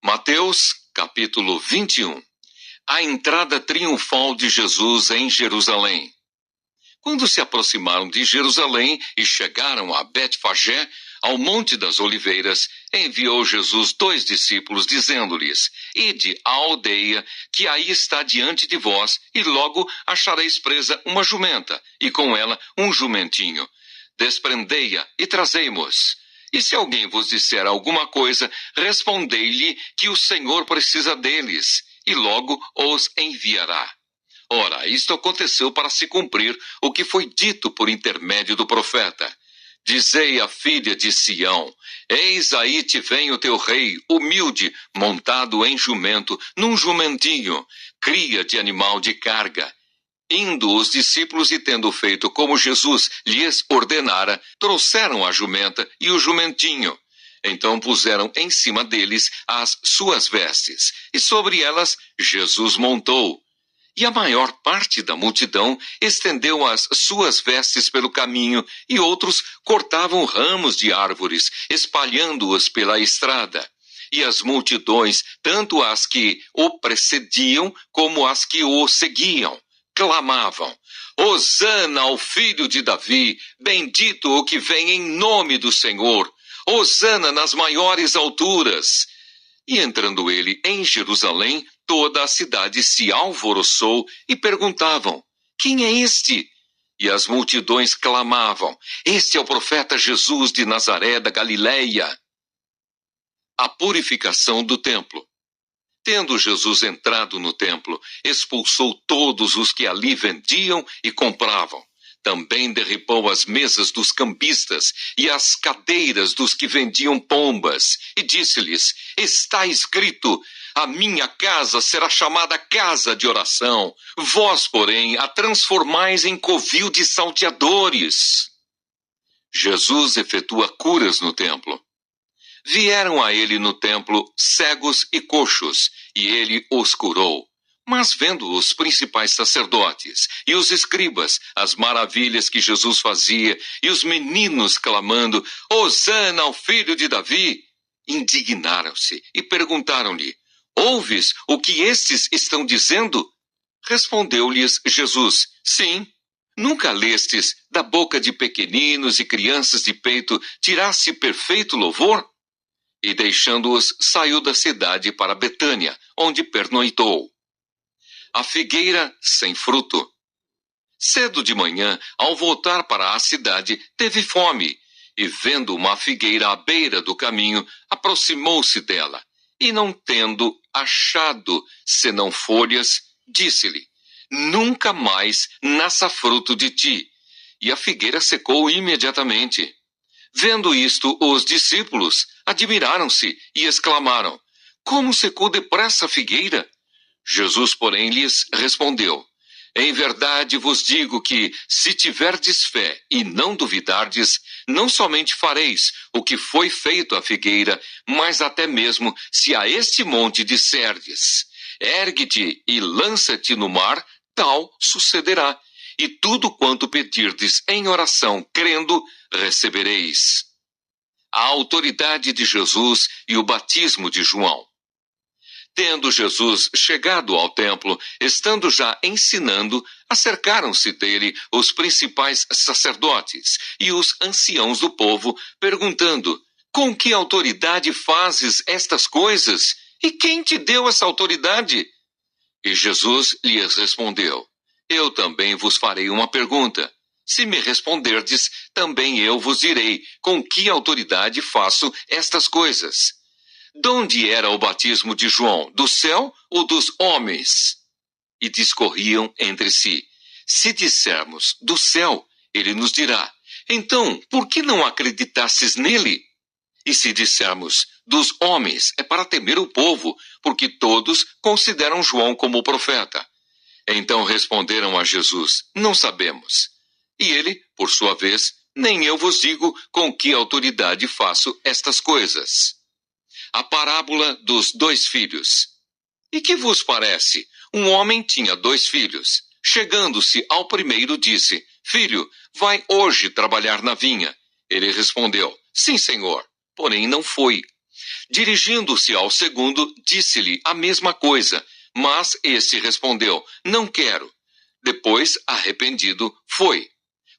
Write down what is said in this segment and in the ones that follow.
Mateus, capítulo 21. A entrada triunfal de Jesus em Jerusalém. Quando se aproximaram de Jerusalém e chegaram a Betfagé, ao Monte das Oliveiras, enviou Jesus 2 discípulos, dizendo-lhes: Ide à aldeia que aí está diante de vós, e logo achareis presa uma jumenta, e com ela um jumentinho. Desprendei-a e trazei-mos. E se alguém vos disser alguma coisa, respondei-lhe que o Senhor precisa deles, e logo os enviará. Ora, isto aconteceu para se cumprir o que foi dito por intermédio do profeta. Dizei à filha de Sião: Eis aí te vem o teu rei, humilde, montado em jumento, num jumentinho, cria de animal de carga. Indo os discípulos e tendo feito como Jesus lhes ordenara, trouxeram a jumenta e o jumentinho. Então puseram em cima deles as suas vestes, e sobre elas Jesus montou. E a maior parte da multidão estendeu as suas vestes pelo caminho, e outros cortavam ramos de árvores, espalhando-os pela estrada. E as multidões, tanto as que o precediam como as que o seguiam, clamavam: Hosana ao filho de Davi, bendito o que vem em nome do Senhor, Hosana nas maiores alturas. E entrando ele em Jerusalém, toda a cidade se alvoroçou e perguntavam: Quem é este? E as multidões clamavam: Este é o profeta Jesus de Nazaré da Galileia. A purificação do templo. Tendo Jesus entrado no templo, expulsou todos os que ali vendiam e compravam. Também derribou as mesas dos cambistas e as cadeiras dos que vendiam pombas, e disse-lhes: Está escrito: A minha casa será chamada casa de oração. Vós, porém, a transformais em covil de salteadores. Jesus efetua curas no templo. Vieram a ele no templo cegos e coxos, e ele os curou. Mas vendo os principais sacerdotes e os escribas as maravilhas que Jesus fazia, e os meninos clamando: Hosana ao filho de Davi, indignaram-se e perguntaram-lhe: Ouves o que estes estão dizendo? Respondeu-lhes Jesus: Sim. Nunca lestes da boca de pequeninos e crianças de peito tirar-se perfeito louvor? E deixando-os, saiu da cidade para Betânia, onde pernoitou. A figueira sem fruto. Cedo de manhã, ao voltar para a cidade, teve fome, e vendo uma figueira à beira do caminho, aproximou-se dela, e não tendo achado senão folhas, disse-lhe: Nunca mais nasça fruto de ti. E a figueira secou imediatamente. Vendo isto, os discípulos admiraram-se e exclamaram: Como secou depressa a figueira? Jesus, porém, lhes respondeu: Em verdade vos digo que, se tiverdes fé e não duvidardes, não somente fareis o que foi feito à figueira, mas até mesmo se a este monte disserdes: Ergue-te e lança-te no mar, tal sucederá. E tudo quanto pedirdes em oração, crendo, recebereis. A autoridade de Jesus e o batismo de João. Tendo Jesus chegado ao templo, estando já ensinando, acercaram-se dele os principais sacerdotes e os anciãos do povo, perguntando: Com que autoridade fazes estas coisas? E quem te deu essa autoridade? E Jesus lhes respondeu: Eu também vos farei uma pergunta. Se me responderdes, também eu vos direi com que autoridade faço estas coisas. Donde era o batismo de João? Do céu ou dos homens? E discorriam entre si: Se dissermos do céu, ele nos dirá: Então, por que não acreditastes nele? E se dissermos dos homens, é para temer o povo, porque todos consideram João como profeta. Então responderam a Jesus: Não sabemos. E ele, por sua vez: Nem eu vos digo com que autoridade faço estas coisas. A parábola dos 2 filhos. E que vos parece? Um homem tinha 2 filhos. Chegando-se ao primeiro, disse: Filho, vai hoje trabalhar na vinha. Ele respondeu: Sim, senhor. Porém não foi. Dirigindo-se ao segundo, disse-lhe a mesma coisa, mas este respondeu: não quero. Depois, arrependido, foi.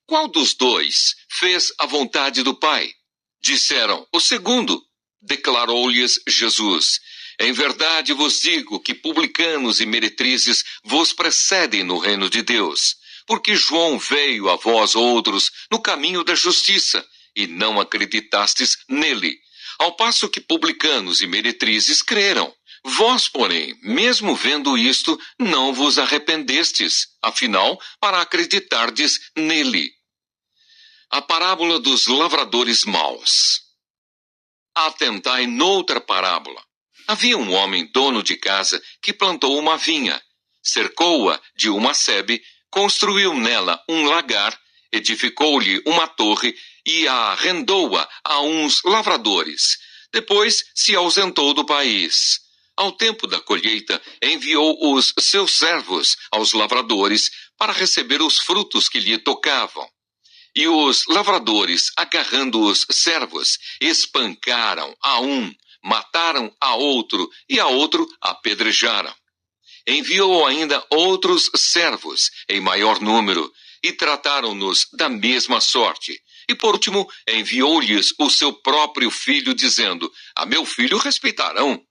Qual dos dois fez a vontade do Pai? Disseram: o segundo. Declarou-lhes Jesus: em verdade vos digo que publicanos e meretrizes vos precedem no reino de Deus, porque João veio a vós outros no caminho da justiça, e não acreditastes nele, ao passo que publicanos e meretrizes creram. Vós, porém, mesmo vendo isto, não vos arrependestes, afinal, para acreditardes nele. A parábola dos lavradores maus. Atentai noutra parábola. Havia um homem dono de casa que plantou uma vinha, cercou-a de uma sebe, construiu nela um lagar, edificou-lhe uma torre e a arrendou-a a uns lavradores. Depois se ausentou do país. Ao tempo da colheita, enviou os seus servos aos lavradores para receber os frutos que lhe tocavam. E os lavradores, agarrando os servos, espancaram a um, mataram a outro e a outro apedrejaram. Enviou ainda outros servos, em maior número, e trataram-nos da mesma sorte. E por último, enviou-lhes o seu próprio filho, dizendo: a meu filho respeitarão.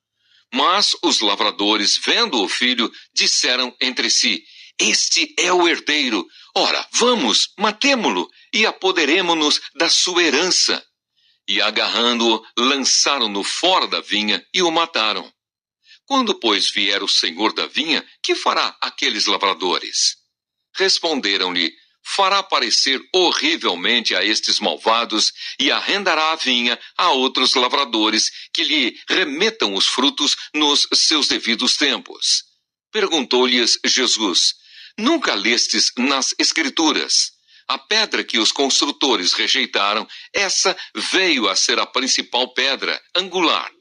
Mas os lavradores, vendo o filho, disseram entre si: este é o herdeiro. Ora, vamos, matemo-lo e apoderemo-nos da sua herança. E agarrando-o, lançaram-no fora da vinha e o mataram. Quando, pois, vier o senhor da vinha, que fará aqueles lavradores? Responderam-lhe: fará parecer horrivelmente a estes malvados e arrendará a vinha a outros lavradores que lhe remetam os frutos nos seus devidos tempos. Perguntou-lhes Jesus: nunca lestes nas Escrituras? A pedra que os construtores rejeitaram, essa veio a ser a principal pedra, angular.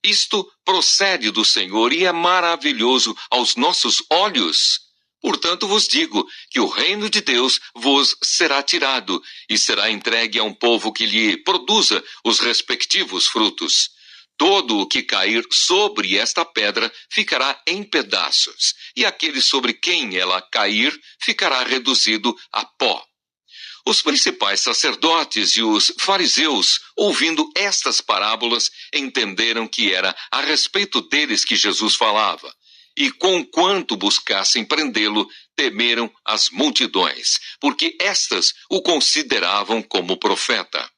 Isto procede do Senhor e é maravilhoso aos nossos olhos. Portanto vos digo que o reino de Deus vos será tirado e será entregue a um povo que lhe produza os respectivos frutos. Todo o que cair sobre esta pedra ficará em pedaços, e aquele sobre quem ela cair ficará reduzido a pó. Os principais sacerdotes e os fariseus, ouvindo estas parábolas, entenderam que era a respeito deles que Jesus falava. E conquanto buscassem prendê-lo, temeram as multidões, porque estas o consideravam como profeta.